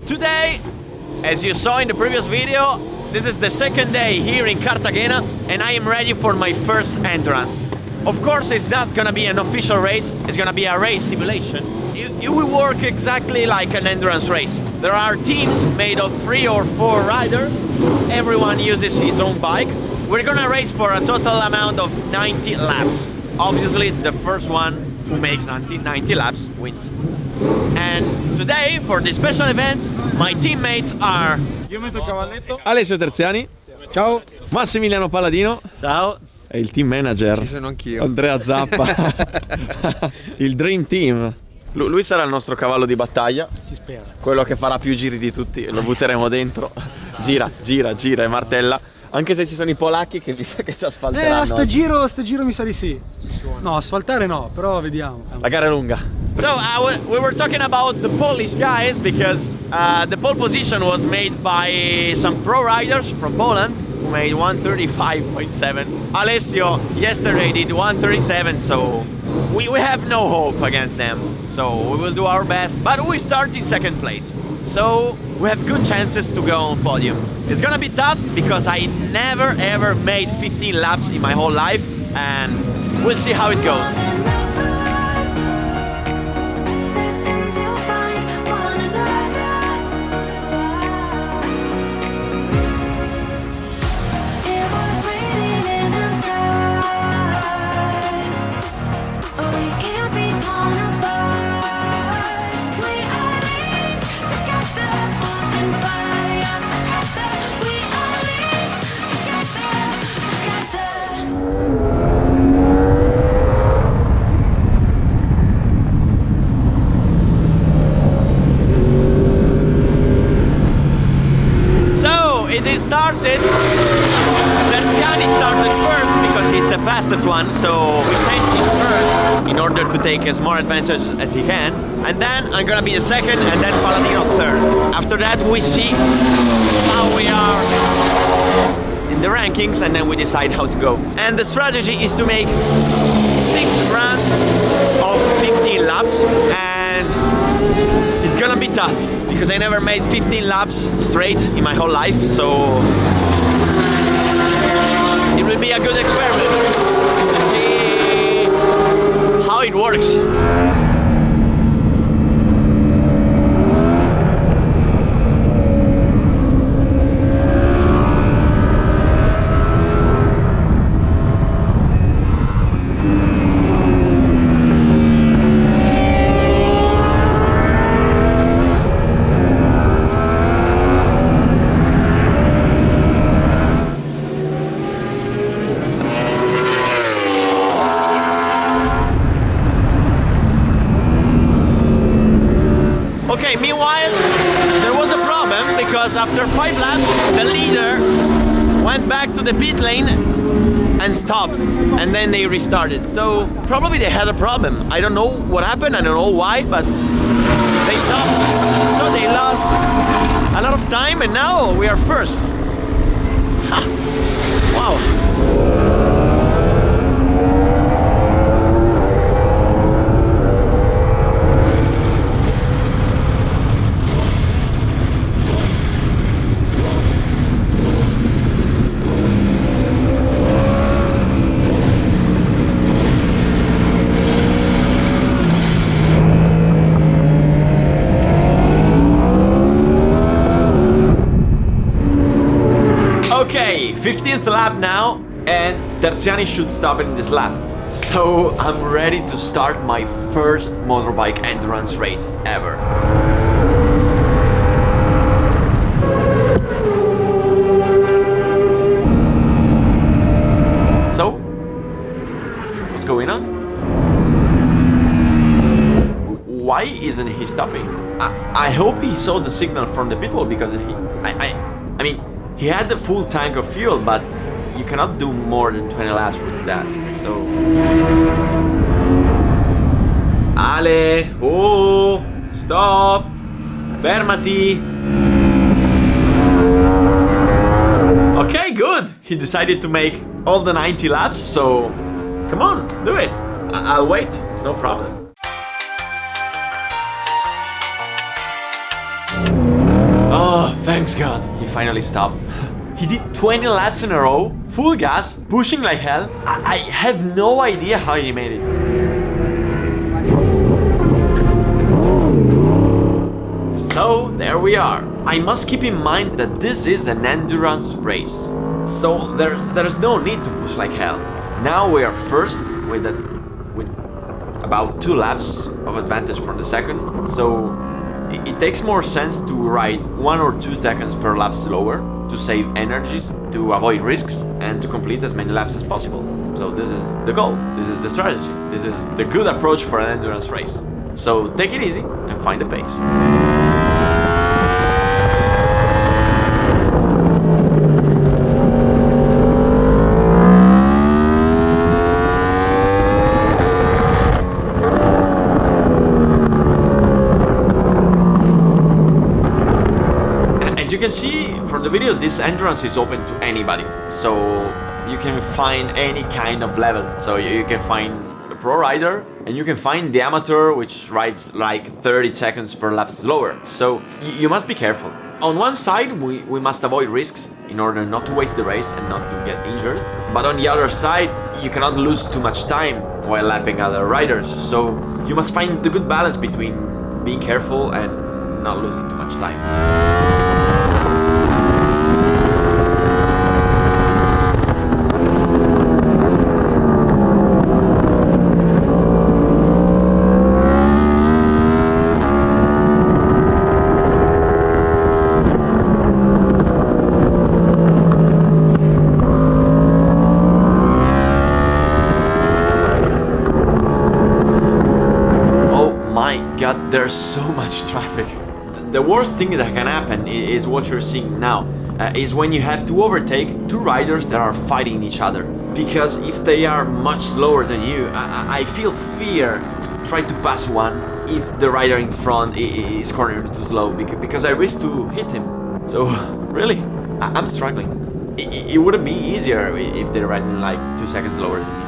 Today, as you saw in the previous video, this is the second day here in Cartagena and I am ready for my first entrance. Of course, it's not gonna be an official race, it's gonna be a race simulation. It will work exactly like an endurance race. There are teams made of 3 or 4 riders. Everyone uses his own bike. We're gonna race for a total amount of 90 laps. Obviously, the first one who makes 90 laps wins. And today, for this special event, my teammates are... Io metto il cavalletto. Alessio Terziani. Ciao. Massimiliano Palladino. Ciao. E il team manager. Ci sono anch'io. Andrea Zappa. Il Dream Team. Lui sarà il nostro cavallo di battaglia. Si spera. Quello che farà più giri di tutti. Lo butteremo dentro. Gira e martella. Anche se ci sono i polacchi che mi sa che ci asfalteranno. Sto giro mi sa di sì. No, asfaltare no, però vediamo. La gara è lunga. So we were talking about the Polish guys because the pole position was made by some pro riders from Poland who made 135.7. Alessio yesterday did 137, so we have no hope against them. So we will do our best, but we start in second place. So we have good chances to go on podium. It's gonna be tough because I never ever made 15 laps in my whole life, and we'll see how it goes. It is started. Terziani started first because he's the fastest one, so we sent him first in order to take as more advantage as he can. And then I'm gonna be the second, and then Palladino third. After that, we see how we are in the rankings, and then we decide how to go. And the strategy is to make 6 runs of 15 laps, and it's gonna be tough because I never made 15 laps straight in my whole life, so it will be a good experiment to see how it works. Okay, meanwhile, there was a problem because after 5 laps, the leader went back to the pit lane and stopped, and then they restarted. So probably they had a problem. I don't know what happened, I don't know why, but they stopped. So they lost a lot of time, and now we are first. Ha. Wow. Okay, 15th lap now, and Terziani should stop in this lap. So I'm ready to start my first motorbike endurance race ever. So, what's going on? Why isn't he stopping? I hope he saw the signal from the pit wall because I mean, he had the full tank of fuel, but you cannot do more than 20 laps with that, so... Ale! Oh! Stop! Fermati! Okay, good! He decided to make all the 90 laps, so... Come on, do it! I'll wait, no problem. Thanks God, he finally stopped. He did 20 laps in a row, full gas, pushing like hell. I have no idea how he made it. So there we are. I must keep in mind that this is an endurance race. So there's no need to push like hell. Now we are first with about 2 laps of advantage from the second. So it takes more sense to ride 1 or 2 seconds per lap slower to save energies, to avoid risks, and to complete as many laps as possible. So this is the goal, this is the strategy, this is the good approach for an endurance race. So take it easy and find the pace. As you can see from the video, this endurance is open to anybody, so you can find any kind of level. So you can find the pro rider and you can find the amateur, which rides like 30 seconds per lap slower. So you must be careful. On one side, we must avoid risks in order not to waste the race and not to get injured. But on the other side, you cannot lose too much time while lapping other riders. So you must find the good balance between being careful and not losing too much time. God, there's so much traffic. The worst thing that can happen is what you're seeing now, is when you have to overtake 2 riders that are fighting each other. Because if they are much slower than you, I feel fear to try to pass one if the rider in front is cornering too slow, because I risk to hit him. So really, I'm struggling. It wouldn't be easier if they're riding like 2 seconds slower than me.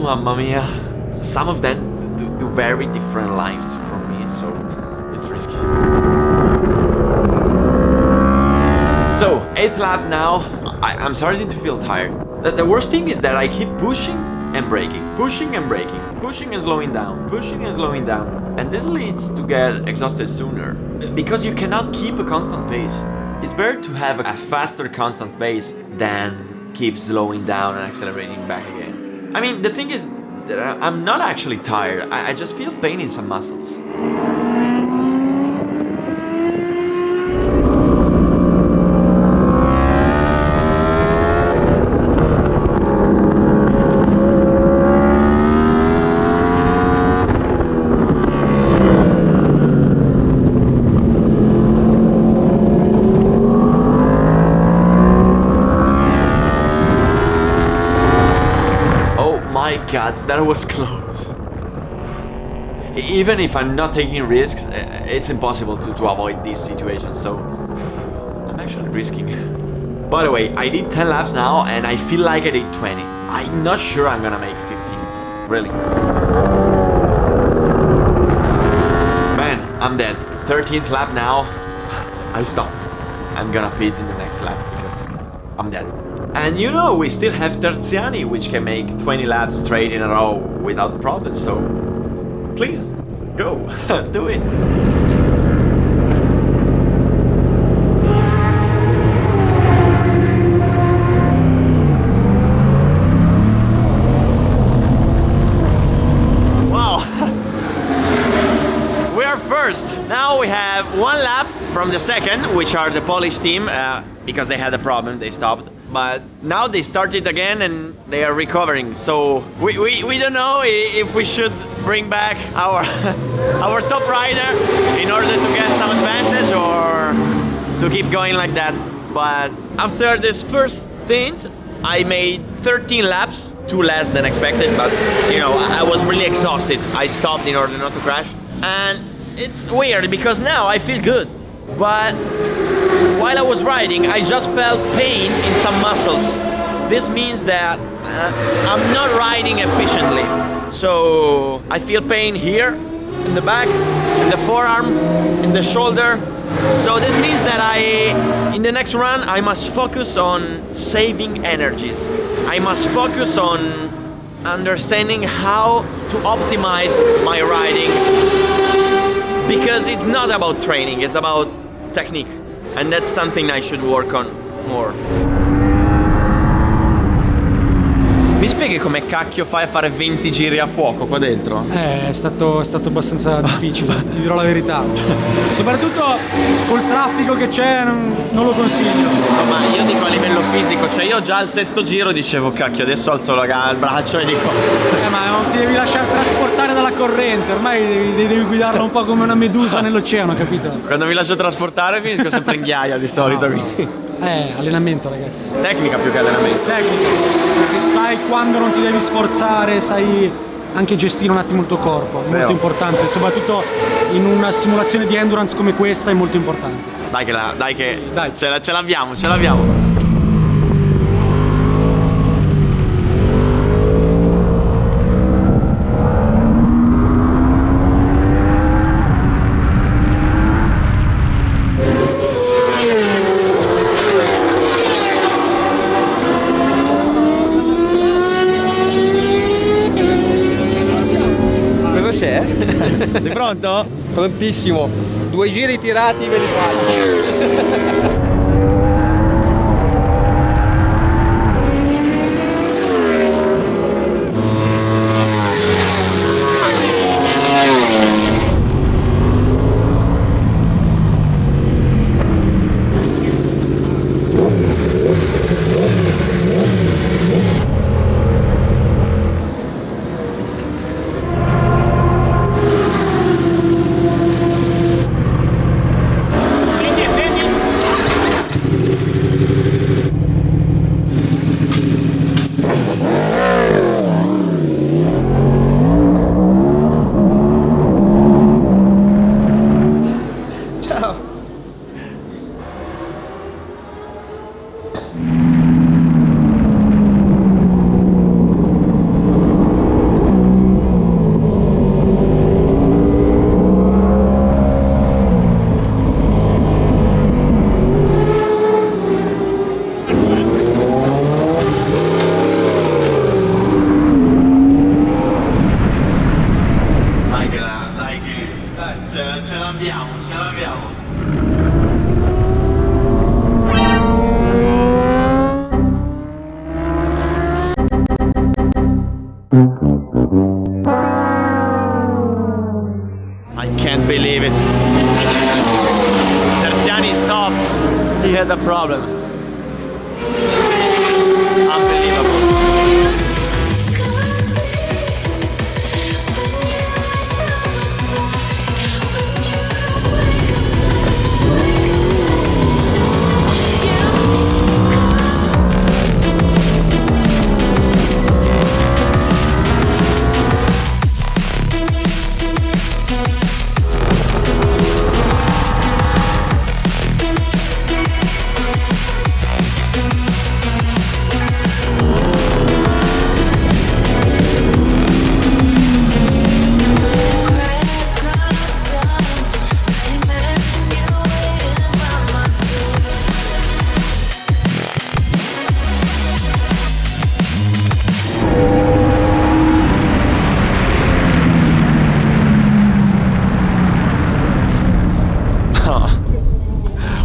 Mamma mia. Some of them do very different lines from me, so it's risky. So, 8th lap now. I'm starting to feel tired. The worst thing is that I keep pushing and braking, pushing and braking, pushing and slowing down, pushing and slowing down. And this leads to get exhausted sooner, because you cannot keep a constant pace. It's better to have a faster constant pace than keep slowing down and accelerating back again. I mean, the thing is that I'm not actually tired, I just feel pain in some muscles. My God, that was close. Even if I'm not taking risks, it's impossible to avoid these situations, so I'm actually risking. By the way, I did 10 laps now and I feel like I did 20. I'm not sure I'm gonna make 15, really. Man, I'm dead. 13th lap now, I stop. I'm gonna pit in the next lap because I'm dead. And you know, we still have Terziani, which can make 20 laps straight in a row without problem, so please, go, do it. Wow, we are first. Now we have 1 lap from the second, which are the Polish team, because they had a problem, they stopped. But now they started again and they are recovering. So we don't know if we should bring back our top rider in order to get some advantage, or to keep going like that. But after this first stint, I made 13 laps, 2 less than expected, but you know, I was really exhausted. I stopped in order not to crash. And it's weird because now I feel good. But while I was riding, I just felt pain in some muscles. This means that I'm not riding efficiently. So I feel pain here, in the back, in the forearm, in the shoulder. So this means that in the next run, I must focus on saving energies. I must focus on understanding how to optimize my riding. Because it's not about training, it's about technique. And that's something I should work on more. Mi spieghi come cacchio fai a fare 20 giri a fuoco qua dentro? È stato abbastanza difficile, ti dirò la verità. Soprattutto col traffico che c'è non lo consiglio. No, ma io dico a livello fisico, cioè io già al 6° giro dicevo cacchio, adesso alzo il braccio e dico Ma ti devi lasciare trasportare dalla corrente, ormai devi guidarla un po' come una medusa nell'oceano, capito? Quando mi lascio trasportare finisco sempre in ghiaia di solito. No. Quindi. Allenamento, ragazzi. Tecnica più che allenamento. Tecnica, perché sai quando non ti devi sforzare, sai anche gestire un attimo il tuo corpo, è molto importante, soprattutto in una simulazione di endurance come questa è molto importante. Dai che ce l'abbiamo. Sei pronto? Prontissimo, 2 giri tirati ve li faccio. Ce l'abbiamo. I can't believe it. Terziani stopped. He had a problem. Unbelievable.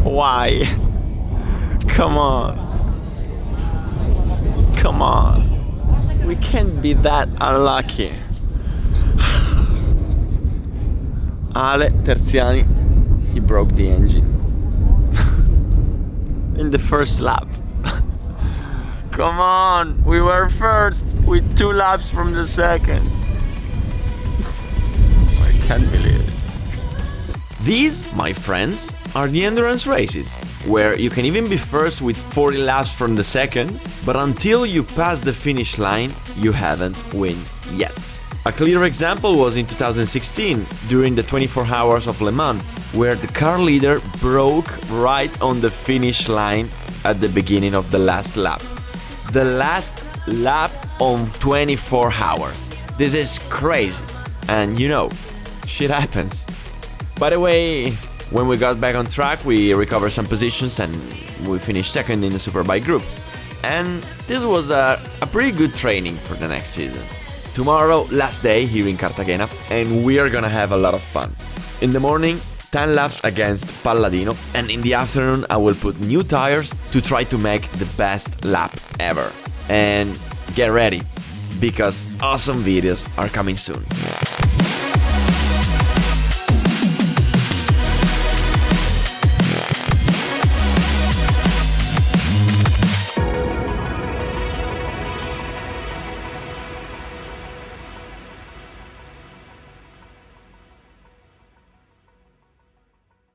Why? Come on. Come on. We can't be that unlucky. Ale Terziani, he broke the engine. In the first lap. Come on, we were first with 2 laps from the second. I can't believe it. These, my friends, are the endurance races. where you can even be first with 40 laps from the second, but until you pass the finish line, you haven't won yet. A clear example was in 2016, during the 24 Hours of Le Mans, where the car leader broke right on the finish line at the beginning of the last lap. The last lap on 24 hours. This is crazy. And you know, shit happens. By the way, when we got back on track, we recovered some positions and we finished second in the Superbike group. And this was a pretty good training for the next season. Tomorrow, last day here in Cartagena, and we are gonna have a lot of fun. In the morning, 10 laps against Palladino, and in the afternoon I will put new tires to try to make the best lap ever. And get ready, because awesome videos are coming soon.